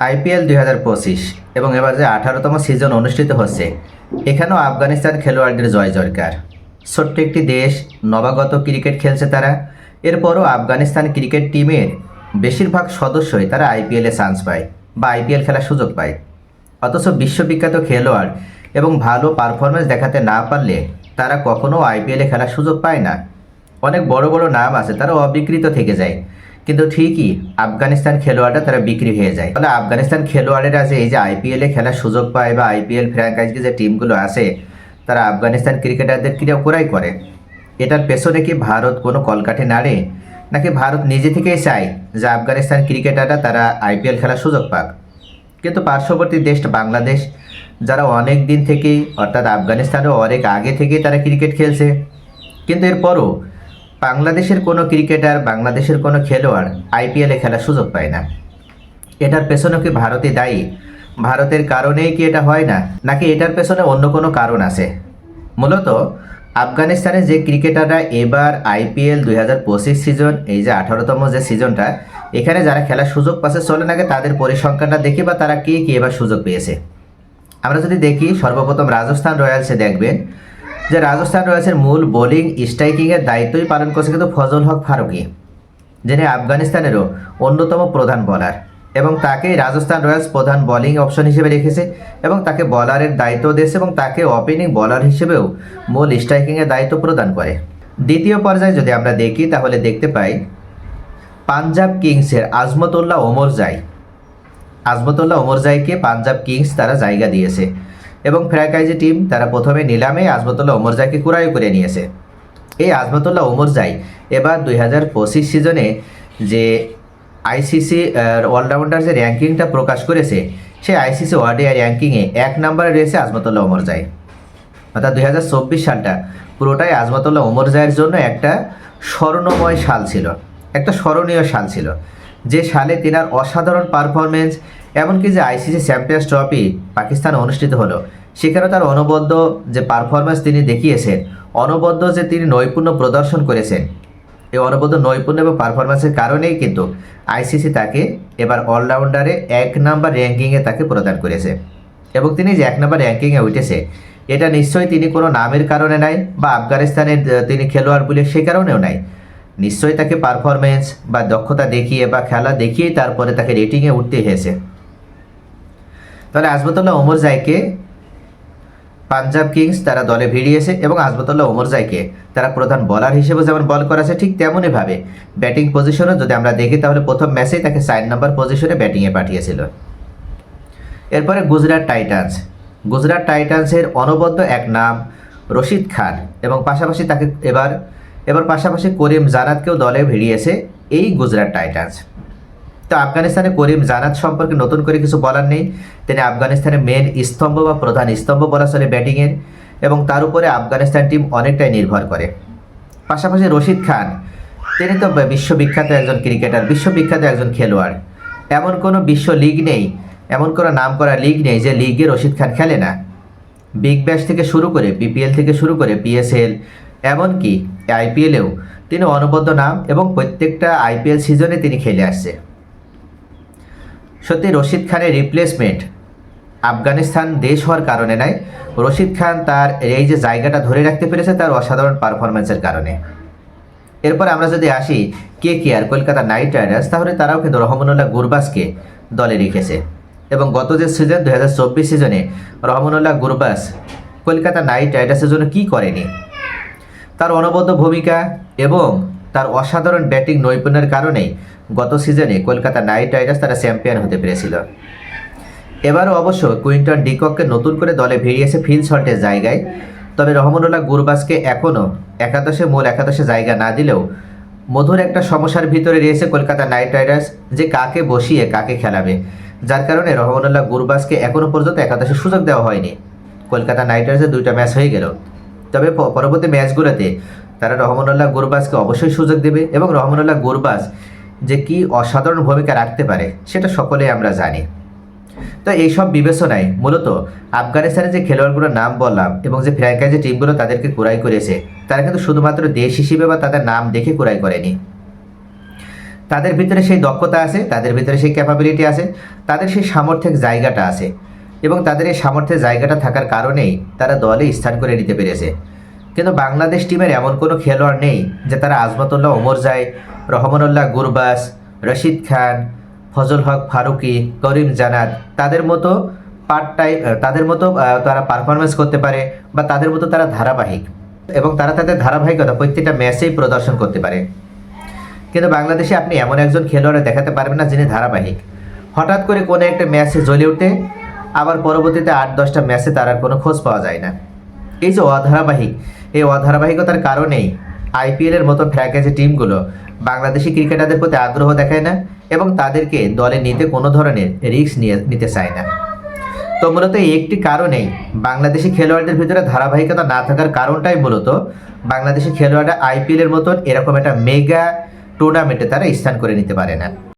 IPL 2025 এবং এবার যে 18তম সিজন অনুষ্ঠিত হচ্ছে, এখানেও আফগানিস্তান খেলোয়াড়দের জয় জয়কার। ছোট্ট একটি দেশ, নবাগত ক্রিকেট খেলছে তারা। এরপরও আফগানিস্তান ক্রিকেট টিমের বেশিরভাগ সদস্যই তারা আইপিএলে চান্স পায় বা আইপিএল খেলার সুযোগ পায়। অথচ বিশ্ববিখ্যাত খেলোয়াড় এবং ভালো পারফরমেন্স দেখাতে না পারলে তারা কখনও আইপিএলে খেলার সুযোগ পায় না। অনেক বড় বড় নাম আছে, তারা অবিকৃত থেকে যায়, কিন্তু ঠিকই আফগানিস্তান খেলোয়াড়রা তারা বিক্রি হয়ে যায়। ফলে আফগানিস্তান খেলোয়াড়েরা যে এই যে আইপিএলে খেলার সুযোগ পায় বা আইপিএল ফ্র্যাঞ্চাইজি যে টিমগুলো আছে তারা আফগানিস্তান ক্রিকেটারদের ক্রয় করে, এটার পেছনে কি ভারত কোনো কলকাঠি নাড়ে, নাকি ভারত নিজে থেকেই চায় যে আফগানিস্তান ক্রিকেটাররা তারা আইপিএল খেলার সুযোগ পাক? কিন্তু পার্শ্ববর্তী দেশ বাংলাদেশ, যারা অনেক দিন থেকেই অর্থাৎ আফগানিস্তানেও অনেক আগে থেকেই তারা ক্রিকেট খেলছে, কিন্তু এরপরও বাংলাদেশের কোনো ক্রিকেটার, বাংলাদেশের কোনো খেলোয়াড় আইপিএলে খেলার সুযোগ পায় না। এটার পেছনে কি ভারতই দায়ী? ভারতের কারণেই কি এটা হয় না, নাকি এটার পেছনে অন্য কোনো কারণ আছে? মূলত আফগানিস্তানের যে ক্রিকেটাররা এবার আইপিএল 2025 সিজন, এই যে 18তম যে সিজনটা, এখানে যারা খেলার সুযোগ পাচ্ছে, চলে নাকি তাদের পরিসংখ্যানটা দেখি বা তারা কে কী এবার সুযোগ পেয়েছে। আমরা যদি দেখি, সর্বপ্রথম রাজস্থান রয়্যালসে দেখবেন যে রাজস্থান রয়্যালসের মূল বোলিং স্ট্রাইকিংয়ের দায়িত্বই পালন করছে কিন্তু ফজল হক ফারুকী, যিনি আফগানিস্তানেরও অন্যতম প্রধান বলার, এবং তাকেই রাজস্থান রয়্যালস প্রধান বোলিং অপশন হিসেবে রেখেছে এবং তাকে বলারের দায়িত্ব দিয়েছে এবং তাকে ওপেনিং বলার হিসেবেও মূল স্ট্রাইকিংয়ের দায়িত্ব প্রদান করে। দ্বিতীয় পর্যায়ে যদি আমরা দেখি তাহলে দেখতে পাই পাঞ্জাব কিংসের আজমতুল্লাহ ওমরজাইকে পাঞ্জাব কিংস তারা জায়গা দিয়েছে এবং ফ্র্যাঞ্চাইজি টিম তারা প্রথমে নিলামে আজমতুল্লাহ ওমরজাইকে ক্রয় করে নিয়েছে। এই আজমতুল্লাহ ওমরজাই এবার 2025 সিজনে যে আইসিসি অলরাউন্ডার যে র্যাঙ্কিংটা প্রকাশ করেছে, সেই আইসিসি ওয়ানডে র্যাঙ্কিংয়ে 1 নম্বরে রয়েছে আজমতুল্লাহ ওমরজাই। অর্থাৎ 2024 সালটা পুরোটাই আজমতুল্লাহ ওমরজাইয়ের জন্য একটা স্মরণময় সাল ছিল, একটা স্মরণীয় সাল ছিল, যে সালে তিনার অসাধারণ পারফরমেন্স, এমনকি যে আইসিসি চ্যাম্পিয়ন্স ট্রফি পাকিস্তানে অনুষ্ঠিত হলো, সেখানে তার অনবদ্য যে পারফরমেন্স তিনি দেখিয়েছেন, অনবদ্য যে তিনি নৈপুণ্য প্রদর্শন করেছেন, এই অনবদ্য নৈপুণ্য এবং পারফরমেন্সের কারণেই কিন্তু আইসিসি তাকে এবার অলরাউন্ডারে 1 নম্বর র্যাঙ্কিংয়ে তাকে প্রদান করেছে। এবং তিনি যে 1 নম্বর র্যাঙ্কিংয়ে উঠেছে, এটা নিশ্চয়ই তিনি কোনো নামের কারণে নাই বা আফগানিস্তানের তিনি খেলোয়াড় বলে সে কারণেও নাই, নিশ্চয়ই তাকে পারফরমেন্স বা দক্ষতা দেখিয়ে বা খেলা দেখিয়েই তারপরে তাকে রেটিংয়ে উঠতে হয়েছে। তাহলে আজমতুল্লাহ ওমরজাইকে পাঞ্জাব কিংস তারা দলে ভিড়িয়েছে এবং আজমতুল্লাহ ওমরজাইকে তারা প্রধান বলার হিসেবে যেমন বল করেছে, ঠিক তেমনইভাবে ব্যাটিং পজিশনও যদি আমরা দেখি তাহলে প্রথম ম্যাচেই তাকে 4 নম্বর পজিশনে ব্যাটিংয়ে পাঠিয়েছিল। এরপরে গুজরাট টাইটান্সের অনবদ্য এক নাম রশিদ খান, এবং পাশাপাশি তাকে এবার পাশাপাশি করিম জানাতকেও দলে ভিড়িয়েছে এই গুজরাট টাইটান্স। তো আফগানিস্তানে করিম জানাত সম্পর্কে নতুন করে কিছু বলার নেই, তিনি আফগানিস্তানের মেন স্তম্ভ বা প্রধান স্তম্ভ বলা চলে ব্যাটিংয়ের, এবং তার উপরে আফগানিস্তান টিম অনেকটাই নির্ভর করে। পাশাপাশি রশিদ খান, তিনি তো বিশ্ববিখ্যাত একজন ক্রিকেটার, বিশ্ববিখ্যাত একজন খেলোয়াড়। এমন কোনো বিশ্ব লিগ নেই, এমন কোনো নাম করা লিগ নেই যে লিগে রশিদ খান খেলে না। বিগ ব্যাশ থেকে শুরু করে বিপিএল থেকে শুরু করে পিএসএল, এমনকি আইপিএলেও তিনি অনবদ্য নাম এবং প্রত্যেকটা আইপিএল সিজনে তিনি খেলে আসছে। সত্যি রশিদ খানের রিপ্লেসমেন্ট আফগানিস্তান দেশ হওয়ার কারণে নয়, রশিদ খান তার এই যে জায়গাটা ধরে রাখতে পেরেছে তার অসাধারণ পারফরমেন্সের কারণে। এরপর আমরা যদি আসি কেকেআর কলকাতা নাইট রাইডার্স, তাহলে তারাও কিন্তু রহমানুল্লাহ গুরবাজকে দলে রেখেছে এবং গত যে সিজন 2024 সিজনে রহমানুল্লাহ গুরবাজ কলকাতা নাইট রাইডার্সের জন্য কী করেনি, তার অনবদ্য ভূমিকা এবং তার অসাধারণ ব্যাটিং নৈপুণ্যের কারণেই গত সিজনে কলকাতা নাইট রাইডার্স তারা চ্যাম্পিয়ন হতে পেরেছিল। এবারও অবশ্য কুইন্টন ডিককে নতুন করে দলে ভিড়িয়েছে ফিল সল্টের জায়গায়, তবে রহমানুল্লাহ গুরবাজকে এখনও মূল একাদশে জায়গা না দিলেও মধুর একটা সমস্যার ভিতরে রয়েছে কলকাতা নাইট রাইডার্স, যে কাকে বসিয়ে কাকে খেলাবে, যার কারণে রহমানুল্লাহ গুরবাজকে এখনও পর্যন্ত একাদশে সুযোগ দেওয়া হয়নি। কলকাতা নাইট রাইডার্সের 2টা ম্যাচ হয়ে গেল, তবে পরবর্তী ম্যাচগুলোতে তারা রহমানুল্লাহ গুরবাজকে অবশ্যই সুযোগ দেবে এবং রহমানুল্লাহ গুরবাজ যে কি অসাধারণ ভূমিকা রাখতে পারে সেটা সকলেই আমরা জানি। তো এইসব বিবেচনায় মূলত আফগানিস্তানের যে খেলোয়াড়গুলোর নাম বললাম এবং যে ফ্র্যাঞ্চাইজি টিমগুলো তাদেরকে ক্রয় করেছে, তারা কিন্তু শুধুমাত্র দেশ হিসেবে বা তাদের নাম দেখে ক্রয় করেনি, তাদের ভিতরে সেই দক্ষতা আছে, তাদের ভিতরে সেই ক্যাপাবিলিটি আছে, তাদের সেই সামর্থ্যের জায়গাটা আছে এবং তাদের এই সামর্থ্যের জায়গাটা থাকার কারণেই তারা দলে স্থান করে নিতে পেরেছে। কিন্তু বাংলাদেশ টিমের এমন কোনো খেলোয়াড় নেই যে তারা আজমতুল্লাহ ওমরজাই, রহমানুল্লাহ গুরবাস, রশিদ খান, ফজল হক ফারুকি, করিম জানাত তাদের মতো তাদের মতো তারা পারফরমেন্স করতে পারে বা তাদের মতো তারা ধারাবাহিক এবং তারা তাদের ধারাবাহিকতা প্রত্যেকটা ম্যাচেই প্রদর্শন করতে পারে। কিন্তু বাংলাদেশে আপনি এমন একজন খেলোয়াড় দেখাতে পারবেন না যিনি ধারাবাহিক। হঠাৎ করে কোনো একটা ম্যাচে জ্বলে উঠে আবার পরবর্তীতে 8-10টা ম্যাচে তার আর কোনো খোঁজ পাওয়া যায় না। এই যে অধারাবাহিক, এই অধারাবাহিকতার কারণেই আইপিএলের মতো ফ্র্যাঞ্চাইজি টিমগুলো বাংলাদেশি ক্রিকেটারদের প্রতি আগ্রহ দেখায় না এবং তাদেরকে দলে নিতে কোনো ধরনের রিস্ক নিতে চায় না। তো মূলত এই একটি কারণেই বাংলাদেশি খেলোয়াড়দের ভিতরে ধারাবাহিকতা না থাকার কারণটাই মূলত বাংলাদেশি খেলোয়াড়রা আইপিএলের মতন এরকম একটা মেগা টুর্নামেন্টে তারা স্থান করে নিতে পারে না।